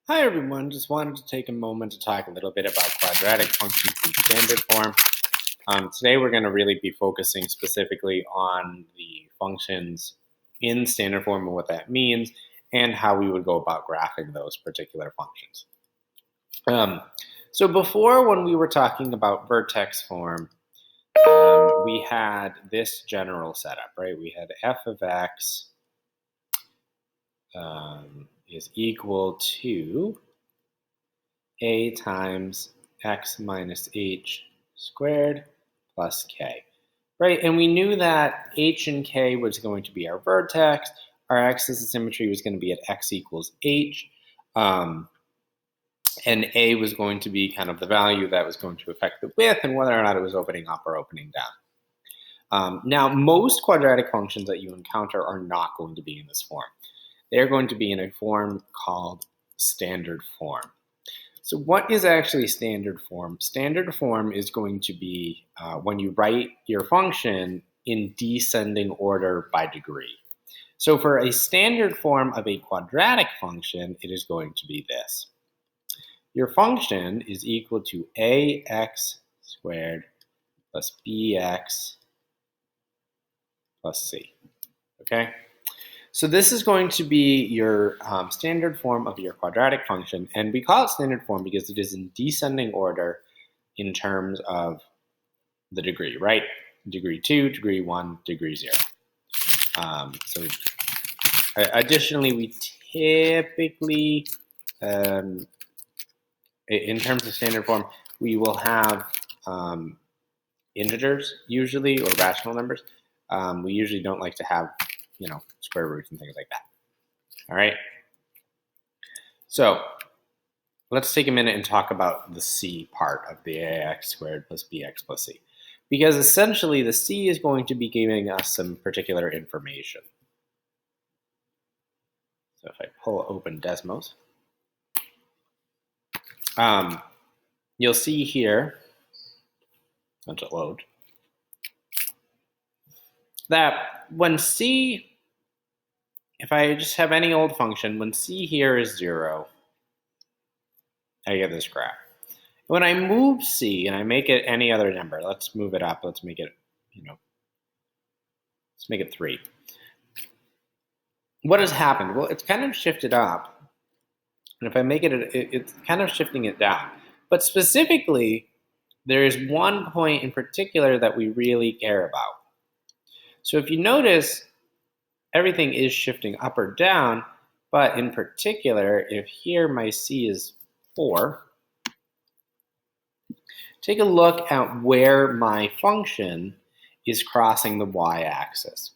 Hi everyone, just wanted to take a moment to talk a little bit about quadratic functions in standard form. Today we're going to really be focusing specifically on the functions in standard form and what that means and how we would go about graphing those particular functions. So before, when we were talking about vertex form, we had this general setup, right? We had f of x is equal to a times x minus h squared plus k, right? And we knew that h and k was going to be our vertex. Our axis of symmetry was going to be at x equals h. And a was going to be kind of the value that was going to affect the width and whether or not it was opening up or opening down. Now, most quadratic functions that you encounter are not going to be in this form. They're going to be in a form called standard form. So what is actually standard form? Standard form is going to be when you write your function in descending order by degree. So for a standard form of a quadratic function, it is going to be this. Your function is equal to ax squared plus bx plus c, okay? So this is going to be your standard form of your quadratic function, and we call it standard form because it is in descending order in terms of the degree, right? Degree 2, degree 1, degree 0. Additionally, we typically, in terms of standard form, we will have integers usually, or rational numbers. We usually don't like to have square roots and things like that. All right. So let's take a minute and talk about the c part of the ax squared plus bx plus c. Because essentially the c is going to be giving us some particular information. So if I pull open Desmos, you'll see here, once it loads, that when c, if I just have any old function, when c here is 0, I get this graph. When I move c and I make it any other number, let's move it up, let's make it, let's make it 3. What has happened? Well, it's kind of shifted up. And if I make it, it's kind of shifting it down. But specifically, there is one point in particular that we really care about. So if you notice, everything is shifting up or down, but in particular, if here my c is 4, take a look at where my function is crossing the y-axis.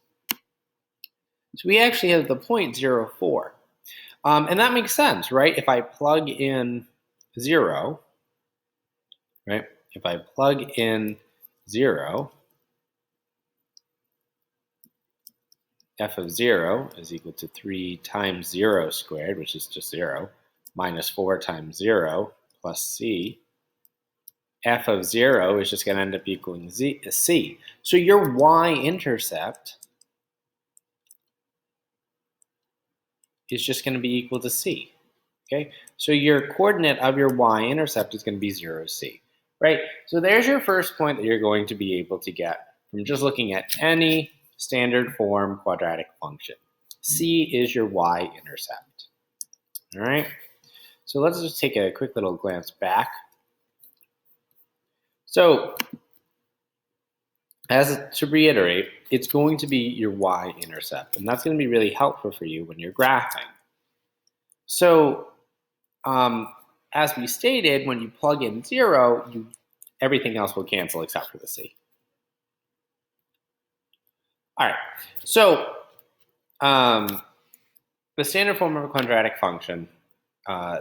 So we actually have the point 0, 4. And that makes sense, right? If I plug in 0, right? If I plug in 0, f of 0 is equal to 3 times 0 squared, which is just 0, minus 4 times 0 plus c. F of 0 is just going to end up equaling c. So your y-intercept is just going to be equal to c. Okay, so your coordinate of your y-intercept is going to be 0, c, right? So there's your first point that you're going to be able to get from just looking at any standard form quadratic function. C is your y-intercept. All right, so let's just take a quick little glance back. So to reiterate, it's going to be your y-intercept, and that's going to be really helpful for you when you're graphing. So as we stated, when you plug in 0, everything else will cancel except for the c. All right, so the standard form of a quadratic function, I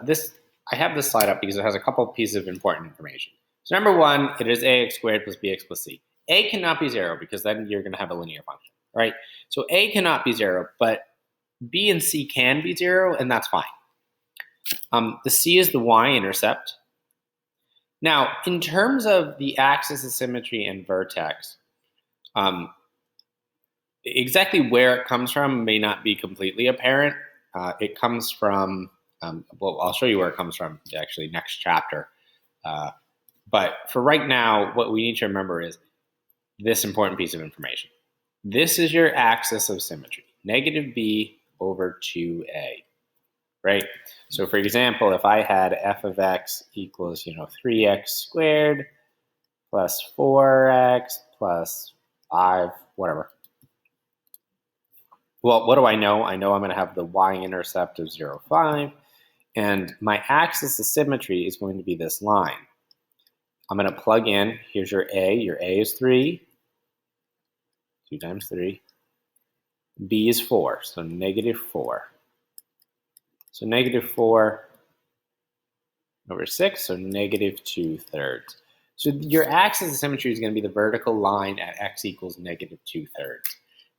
have this slide up because it has a couple of pieces of important information. So number one, it is ax squared plus bx plus c. A cannot be 0 because then you're going to have a linear function, right? So a cannot be 0, but b and c can be 0, and that's fine. The c is the y-intercept. Now, in terms of the axis of symmetry and vertex, exactly where it comes from may not be completely apparent. It comes from Well, I'll show you where it comes from actually next chapter. But for right now, what we need to remember is this important piece of information. This is your axis of symmetry, negative b over 2a, right? So for example, if I had f of x equals, 3x squared plus 4x plus 5, whatever. Well, what do I know? I know I'm going to have the y-intercept of 0, 5, and my axis of symmetry is going to be this line. I'm going to plug in, here's your a is 3, 2 times 3. B is 4, so negative 4. So negative 4 over 6, so negative 2/3. So your axis of symmetry is going to be the vertical line at x equals negative 2/3.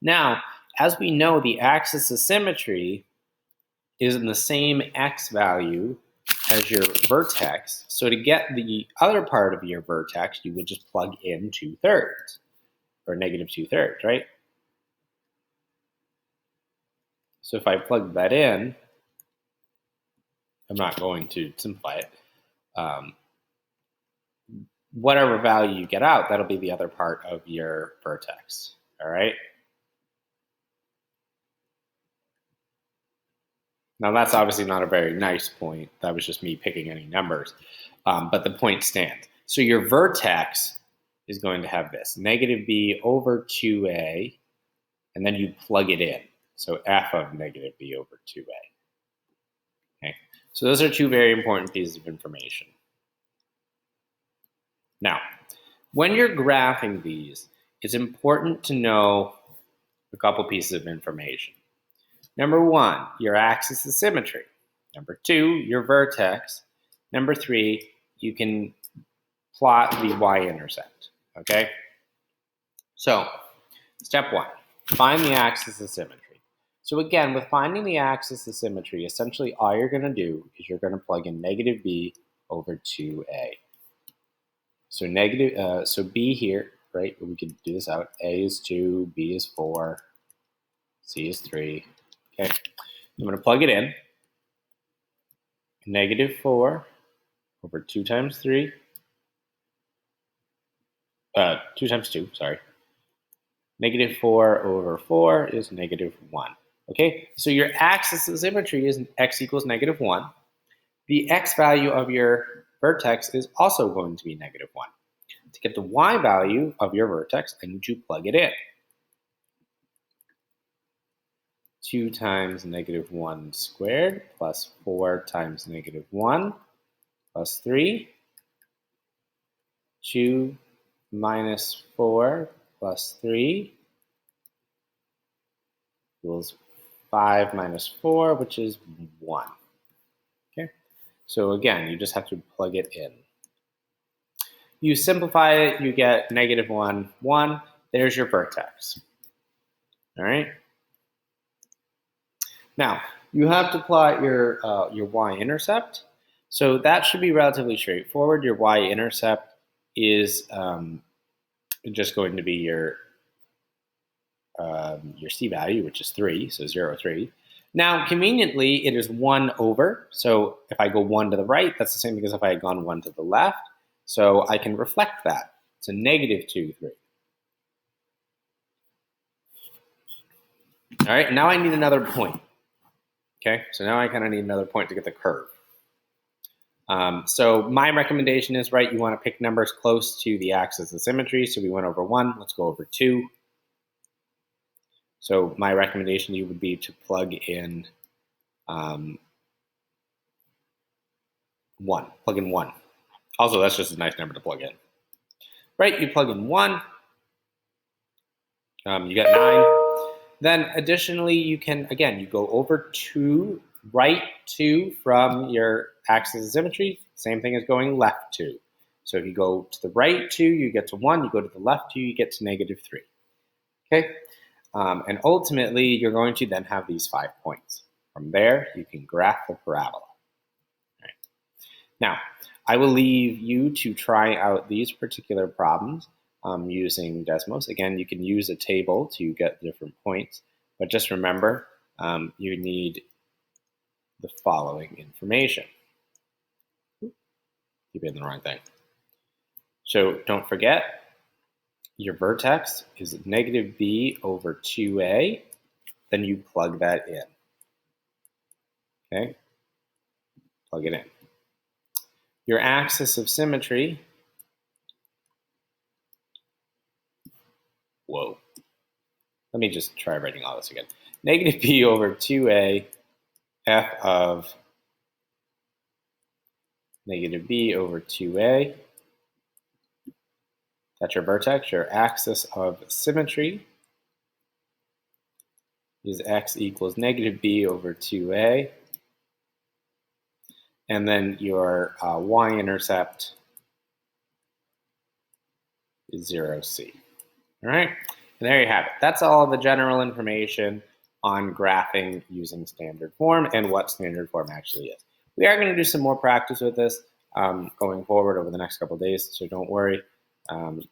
Now, as we know, the axis of symmetry is in the same x value as your vertex. So to get the other part of your vertex, you would just plug in 2/3, or negative 2/3, right? So if I plug that in, I'm not going to simplify it. Whatever value you get out, that'll be the other part of your vertex, all right? Now that's obviously not a very nice point. That was just me picking any numbers, but the point stands. So your vertex is going to have this, negative b over 2a, and then you plug it in. So f of negative b over 2a. Okay, so those are two very important pieces of information. Now, when you're graphing these, it's important to know a couple pieces of information. Number 1, your axis of symmetry. Number 2, your vertex. Number 3, you can plot the y-intercept, okay? So, step 1, find the axis of symmetry. So again, with finding the axis of symmetry, essentially all you're going to do is you're going to plug in negative b over 2a. So so b here, right? We could do this out. A is 2, b is 4, c is 3. Okay, I'm going to plug it in. Negative 4 over 2 times 3. 2 times 2, sorry. Negative 4 over 4 is negative 1. Okay, so your axis of symmetry is x equals negative 1. The x value of your vertex is also going to be negative 1. To get the y value of your vertex, I need to plug it in. 2 times negative 1 squared plus 4 times negative 1 plus 3. 2 minus 4 plus 3 equals 5 minus 4, which is 1. Okay, so again, you just have to plug it in. You simplify it, you get negative 1, 1. There's your vertex. All right. Now, you have to plot your y-intercept. So that should be relatively straightforward. Your y-intercept is just going to be your c value, which is 3, so 0, 3. Now, conveniently, it is 1 over. So if I go 1 to the right, that's the same thing as if I had gone 1 to the left. So I can reflect that. It's a negative 2, 3. All right, now I need another point. Okay, so now I kind of need another point to get the curve. So my recommendation is, right, you want to pick numbers close to the axis of symmetry. So we went over 1, let's go over 2. So my recommendation to you would be to plug in 1. Plug in 1. Also, that's just a nice number to plug in. Right, you plug in 1. You get 9. Then additionally, you can, again, you go over 2, right 2 from your axis of symmetry. Same thing as going left 2. So if you go to the right 2, you get to 1. You go to the left 2, you get to negative 3. Okay? And ultimately, you're going to then have these 5 points. From there, you can graph the parabola. Right. Now, I will leave you to try out these particular problems using Desmos. Again, you can use a table to get different points, but just remember, you need the following information. Keep in the wrong thing. So don't forget, your vertex is negative b over 2a. Then you plug that in. Okay? Plug it in. Your axis of symmetry, whoa. Let me just try writing all this again. Negative b over 2a f of negative b over 2a. That's your vertex. Your axis of symmetry is x equals negative b over 2a. And then your y-intercept is 0c. All right, and there you have it. That's all the general information on graphing using standard form and what standard form actually is. We are going to do some more practice with this going forward over the next couple of days, so don't worry.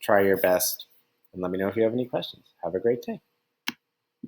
Try your best and let me know if you have any questions. Have a great day.